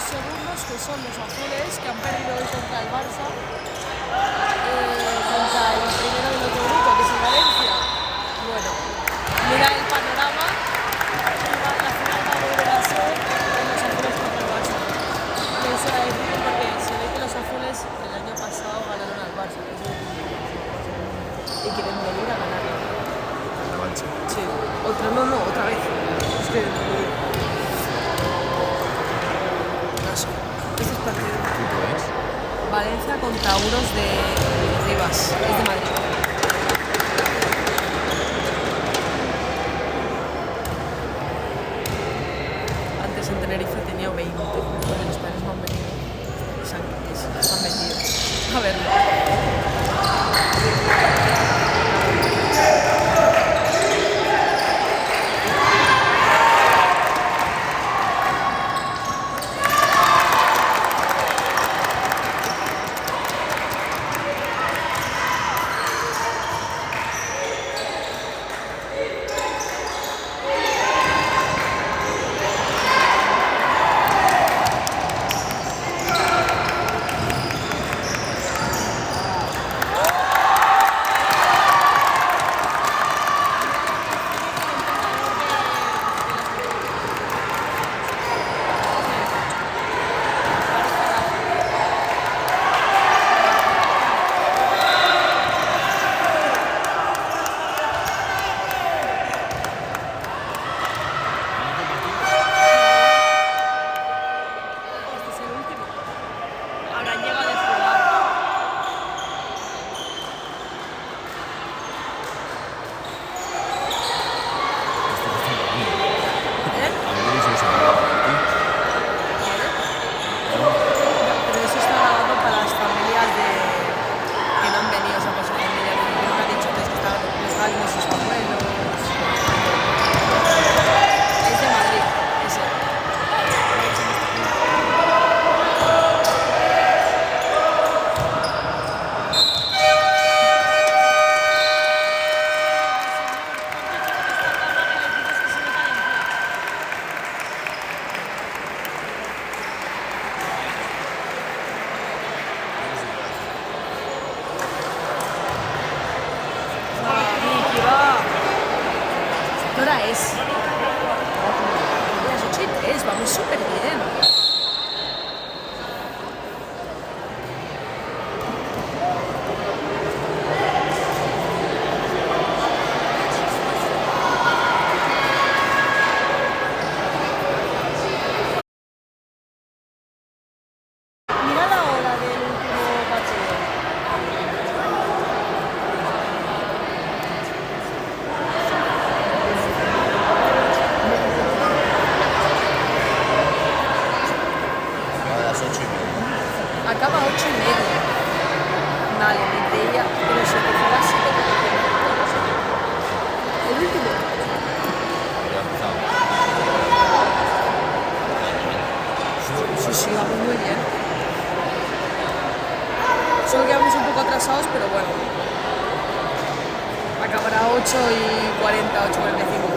segundos, que son los azules, que han perdido hoy contra el Barça, contra el primero del otro grupo, que es el Valencia. Bueno, mira el panorama, la final va a volver a ser los azules contra el Barça. Que eso era difícil porque se ve que los azules el año pasado ganaron al Barça, y quieren volver a ganarlo. Revancha. Sí, otra vez. Es que no sé. Este es partido. ¿Qué equipo es? Valencia contra unos de Rivas, es de Madrid. Antes en Tenerife tenía 20, porque los padres me han venido. Se han metido. A verlo. Este es el último. Habrán llegado a jugar. ¿Eh? A mí me dicen sacar por aquí. Pero eso está grabado para las familias que no han venido, o sea, para su familia. Porque me ha dicho antes que estaban viendo sus abuelos. Es de Madrid, ese. Vicky, va. ¿Qué hora es? Las 8:03, vamos súper bien. Mira la hora del último partido. A las 8:30. Acaba 8:30. Vale, me creía, pero si te fuera 7, el último. Ya ha empezado. Sí, sí, vamos muy bien. Solo quedamos un poco atrasados, pero bueno. Acabará 8:40, 8:45.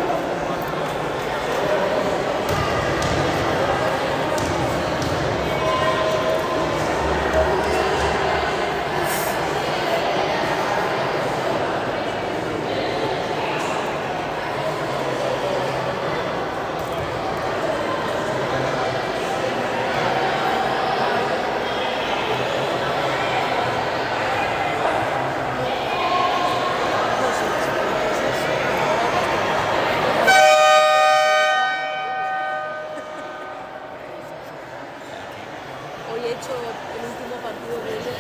Hoy he hecho el último partido de ellos.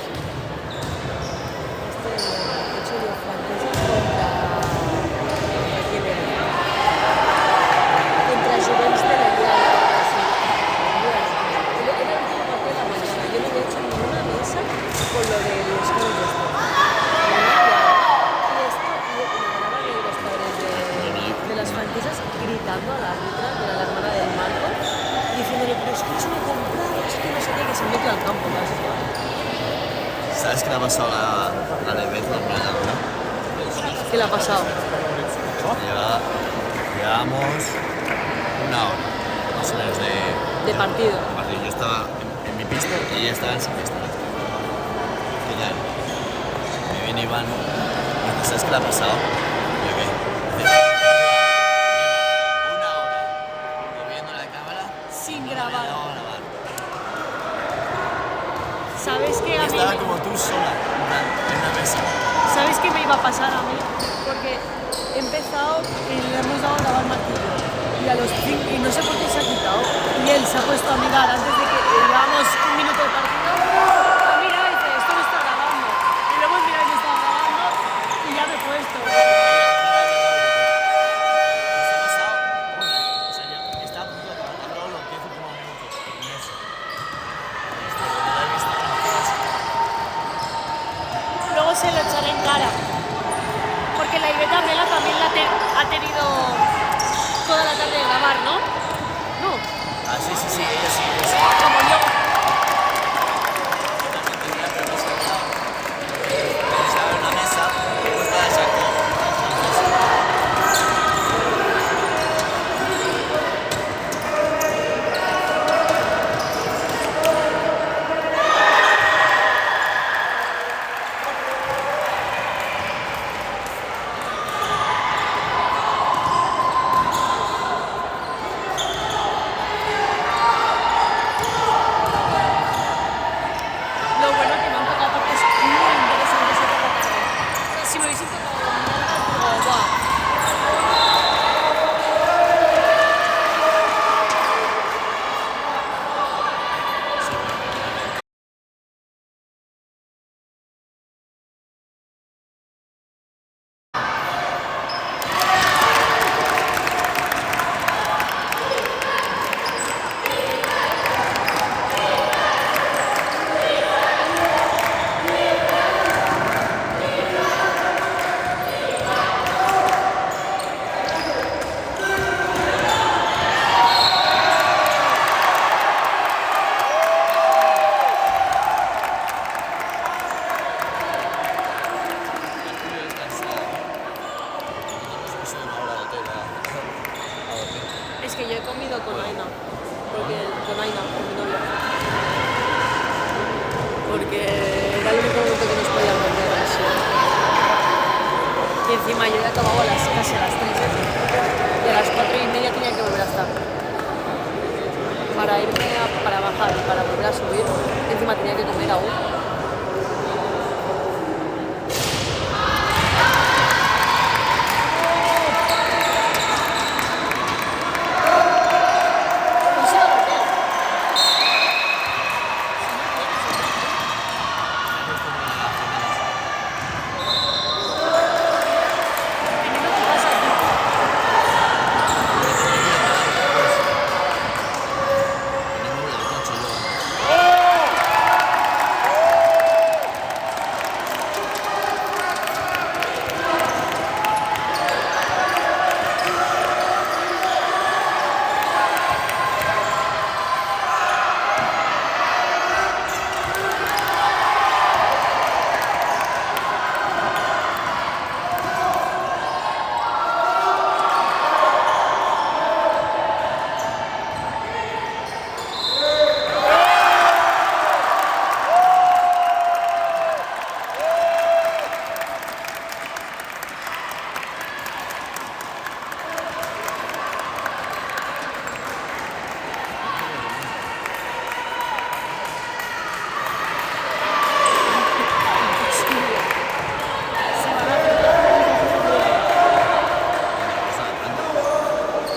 He hecho los franceses contra Juventus de la Liga. Bueno, era el último partido de la mañana. Yo no había hecho ninguna mesa con lo de los clubes. Y esto, y los padres de las francesas gritando a la árbitra, que era la hermana del Marco, diciéndole, pero es que es una comprada, es que no sé qué, que se mete al campo. ¿Sabes qué le ha pasado a Levet, la hermana, no? ¿Qué le ha pasado? Llevamos una hora, más o menos, De partido. de partido. Yo estaba en mi pista y ella estaba en su pista. Total. Me viene Iván y dice, ¿sabes qué le ha pasado? Y yo, ¿qué? Dice, una hora moviendo la cámara Sin no me ha grabar. dado a grabar. ¿Sabes qué Y a mí estaba me- como tú sola, en una mesa. ¿Sabes qué me iba a pasar a mí? Porque he empezado y le hemos dado a grabar martillo. Y a los 5, y no sé por qué se ha quitado. Y él se ha puesto a mirar antes de que llevamos un minuto de partido. Ha mirado y dice, esto no está grabando. Y luego he mirado que estaba grabando y ya me he puesto. Luego se lo echaré en cara. Porque la Iveta Mela también ha tenido toda la tarde de grabar, ¿no? No, Ah, sí, sí, sí, ella sí, ella sí. como yo. Yo también tenía, pero no se ha grabado. Estaba en una mesa, pues nada, sacó. Lo bueno que me han tocado porque es muy interesante esa tarde. O sea, si me hubiesen tocado como, ¡buah! Es que yo he comido con Aina. Con Aina, con mi novia. Porque era el único momento que nos podíamos ver así. Y encima yo ya acababa casi a las 3. Y a las 4:30 tenía que volver a estar. Para irme para bajar y para volver a subir. Y encima tenía que comer aún. Pues era lo que era. Teniendo tu casa aquí.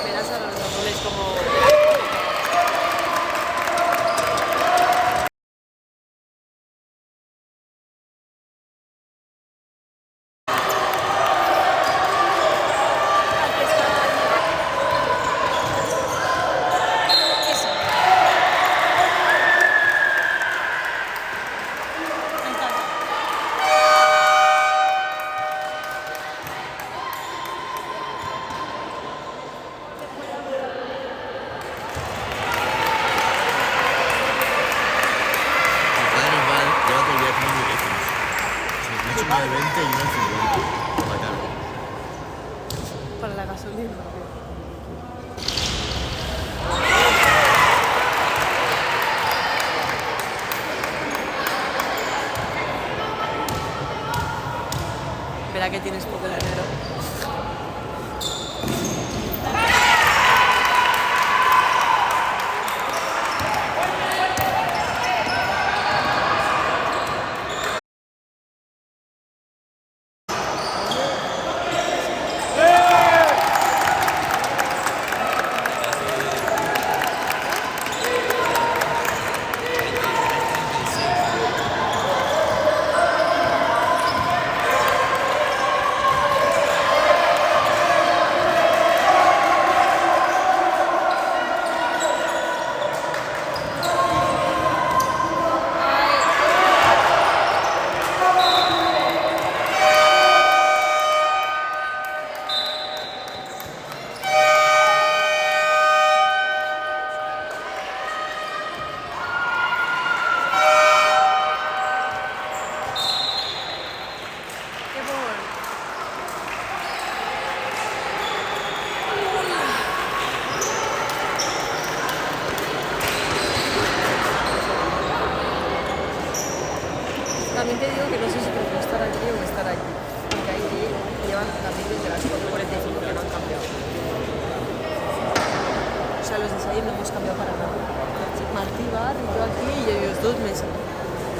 Verás ahora los goles como... Eso. Me encanta. Una de 20 y una de 50. Fatal. Para la gasolina. tenido que estar allí. Porque ahí llevan también desde las 4:45 que no han cambiado. O sea, los ensayos no hemos cambiado para nada. Martí va, yo aquí y ellos dos mesas.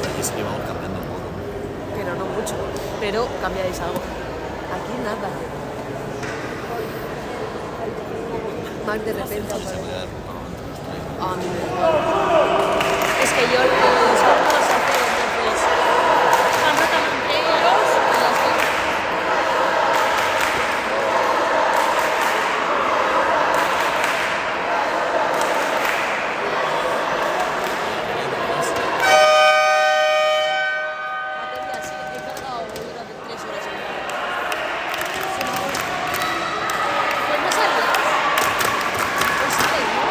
Porque sí que vamos cambiando un poco. Pero no mucho. Pero cambiáis algo. Aquí nada. Mac de repente Se aparece. puede dar por A mí me igual. Es que yo los hago los hacer, entonces están rotando entre ellos y las dos. Batería, sí, he cargado durante 3 horas en el Pues no salías. Pues sí, ¿no?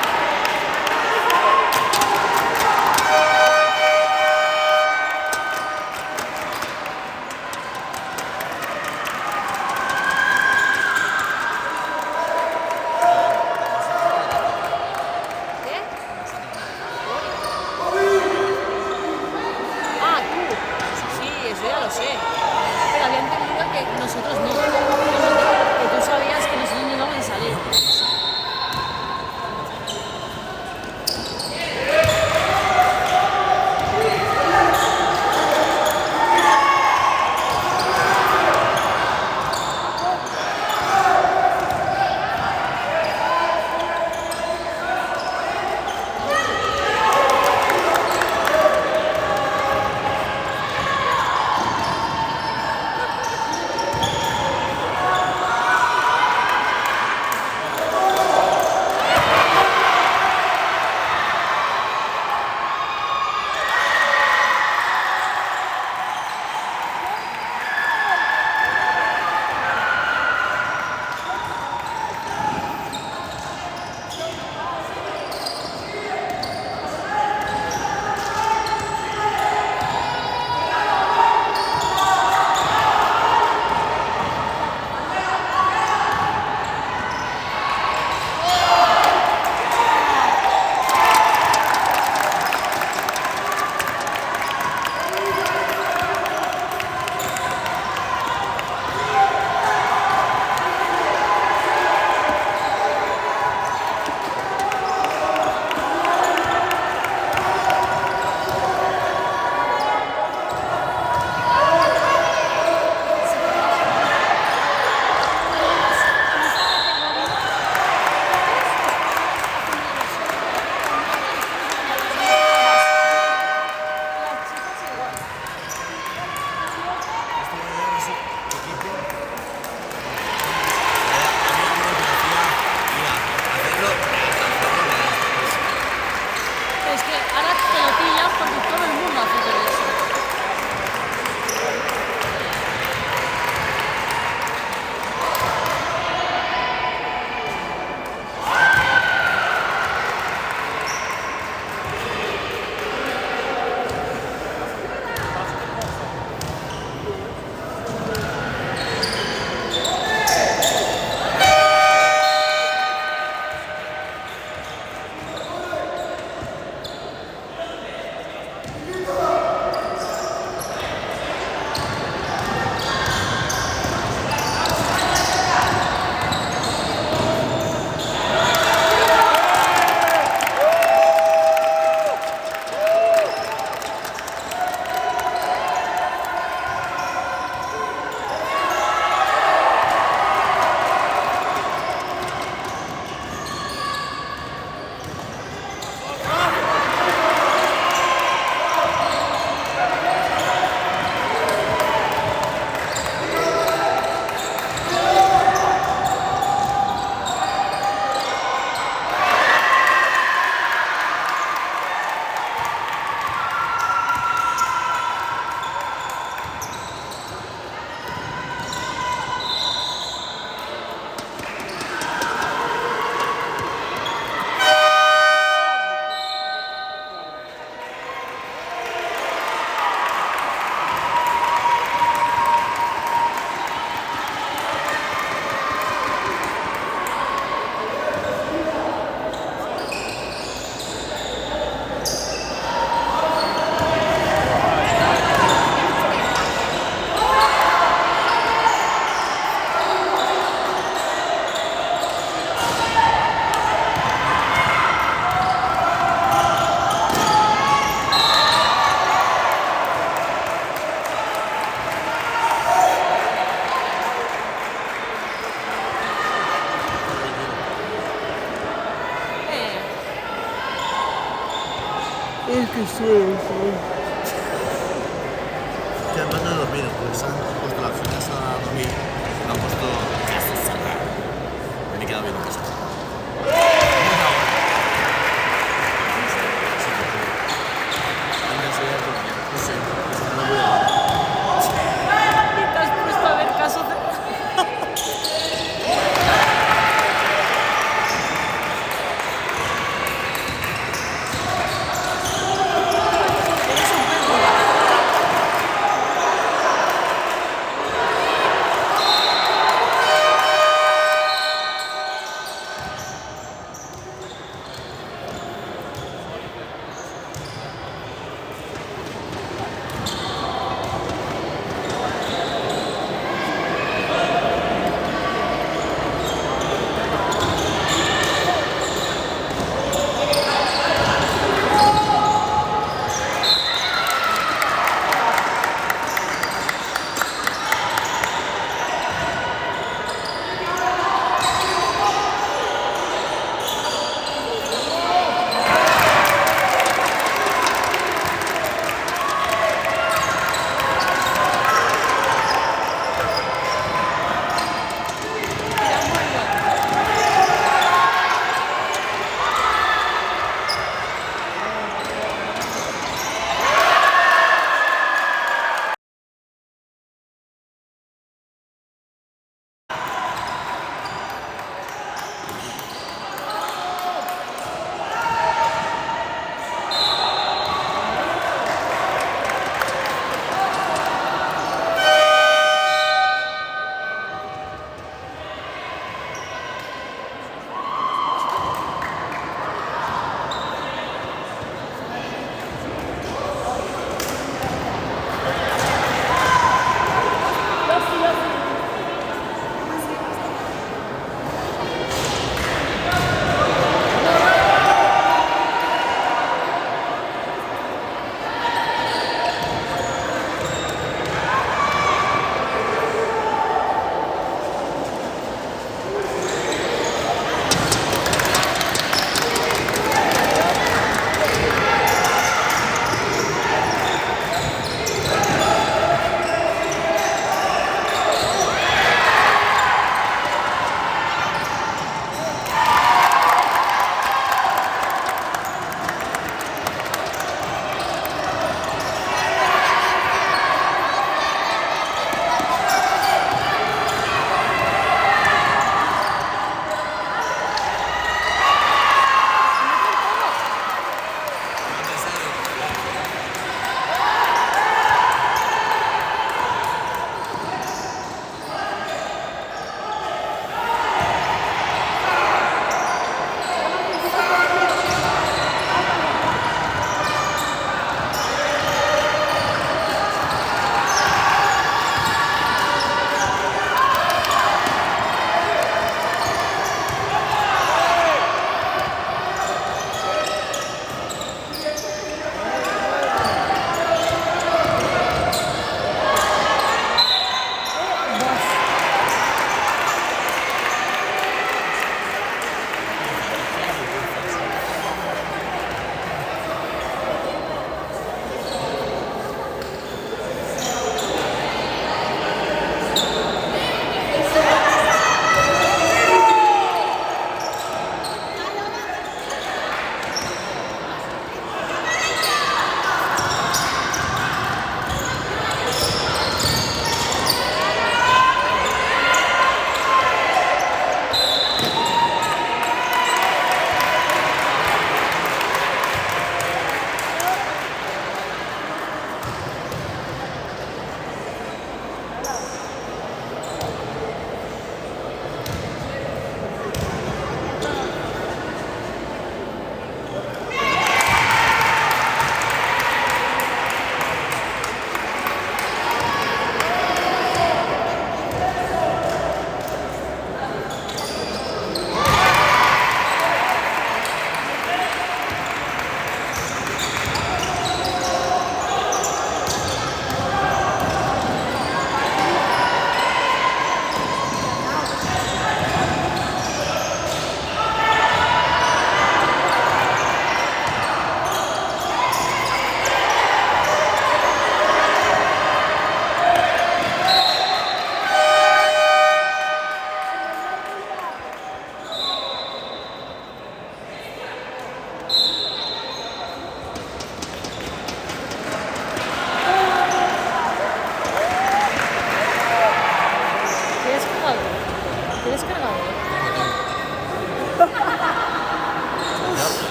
Es que suelo, Que además no he dormido, pues han puesto las filas a dormir, me han puesto casa cerrada. Me he quedado viendo casa. Sí, no voy a dormir. Y te has puesto a ver caso cerrado. Eres un perro.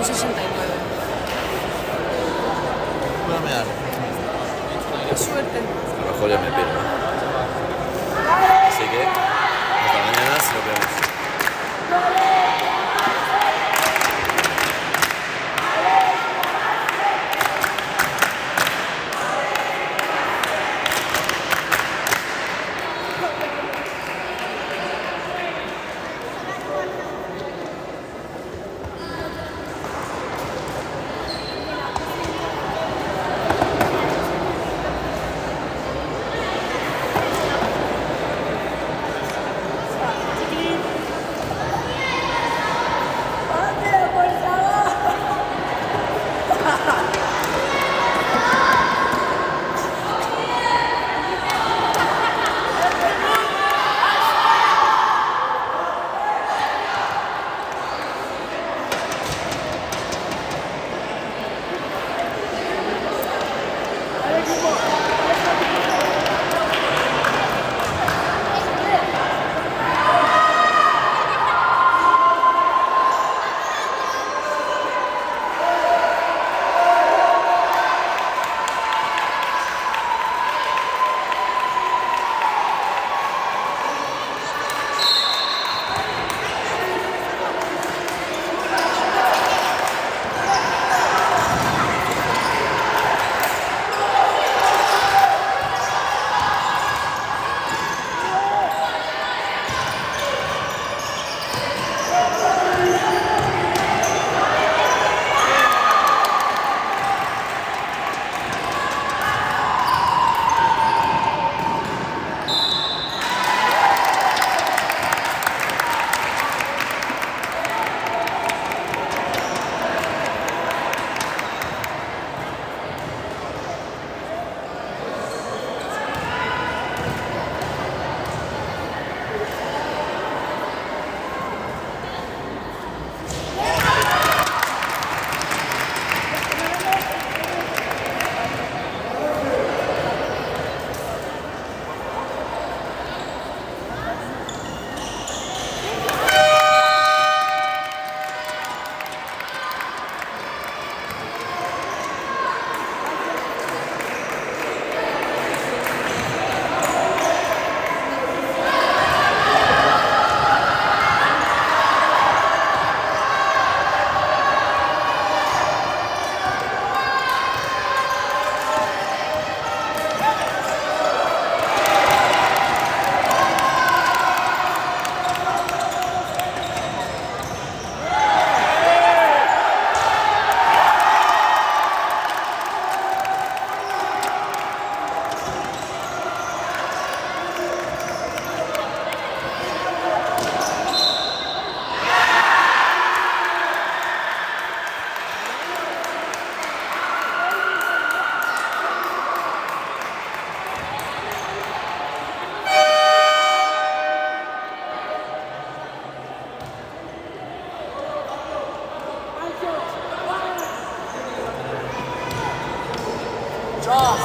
1,69. Voy a mirar. Suerte. A lo mejor ya me pierdo. Así que, hasta mañana si nos vemos. Draw.